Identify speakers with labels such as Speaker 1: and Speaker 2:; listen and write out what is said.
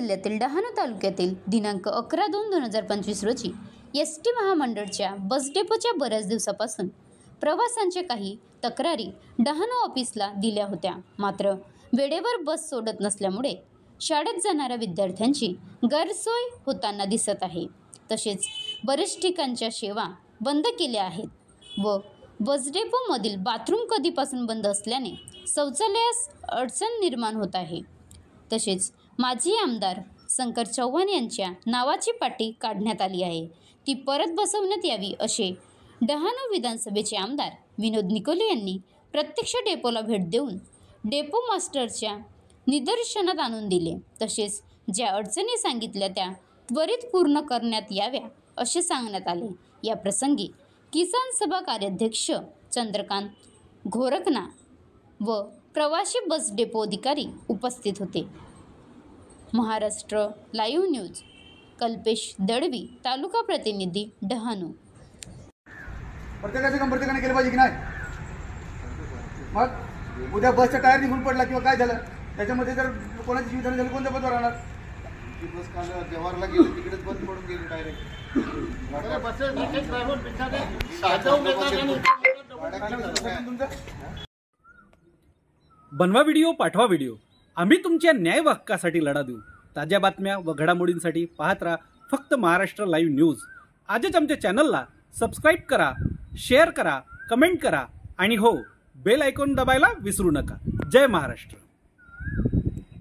Speaker 1: जिल्ह्यातील डहाणू तालुक्यातील दिनांक 11/2/2025 रोजी एसटी महामंडळच्या बस डेपोच्या बऱ्याच दिवसापासून प्रवाशांच्या काही तक्रारी डहाणू ऑफिसला दिल्या होत्या। मात्र वेळेवर बस सोडत नसल्यामुळे शाळेत जाणाऱ्या विद्यार्थ्यांची गैरसोय होताना दिसत आहे। तसेच बरेच ठिकाणच्या सेवा बंद केल्या आहेत व बस डेपोमधील बाथरूम कधीपासून बंद असल्याने शौचालयास अडचण निर्माण होत आहे। तसेच माजी आमदार शंकर चव्हाण यांच्या नावाची पाटी काढण्यात आली आहे, ती परत बसवण्यात यावी असे डहाणू विधानसभेचे आमदार विनोद निकोले यांनी प्रत्यक्ष डेपोला भेट देऊन डेपो मास्टरच्या निदर्शनात आणून दिले। तसेच ज्या अडचणी सांगितल्या त्या त्वरित पूर्ण करण्यात याव्या असे सांगण्यात आले। या प्रसंगी किसान सभा कार्याध्यक्ष चंद्रकांत घोरकना व प्रवासी बस डेपो अधिकारी उपस्थित होते। महाराष्ट्र लाईव्ह न्यूज कल्पेश दळवी, तालुका प्रतिनिधी डहाणू।
Speaker 2: प्रत्येकाने केलं पाहिजे की नाही? मग उद्या बसचा टायर निघून पडला किंवा काय झालं त्याच्यामध्ये जर कोणाची जीवितहानी झाली कोण जबाबदार राहणार?
Speaker 3: बस काल जवाहरला गेली तिकडेच बंद पडून गेली डायरेक्ट।
Speaker 4: बनवा व्हिडिओ, पाठवा व्हिडिओ, आम्ही तुमच्या न्याय हक्कासाठी लढा देऊ। ताज्या बातम्या व घडामोडींसाठी पाहत राहा फक्त महाराष्ट्र लाईव्ह न्यूज। आजच आमच्या चॅनलला सबस्क्राईब करा, शेअर करा, कमेंट करा आणि हो, बेल आयकॉन दबायला विसरू नका। जय महाराष्ट्र।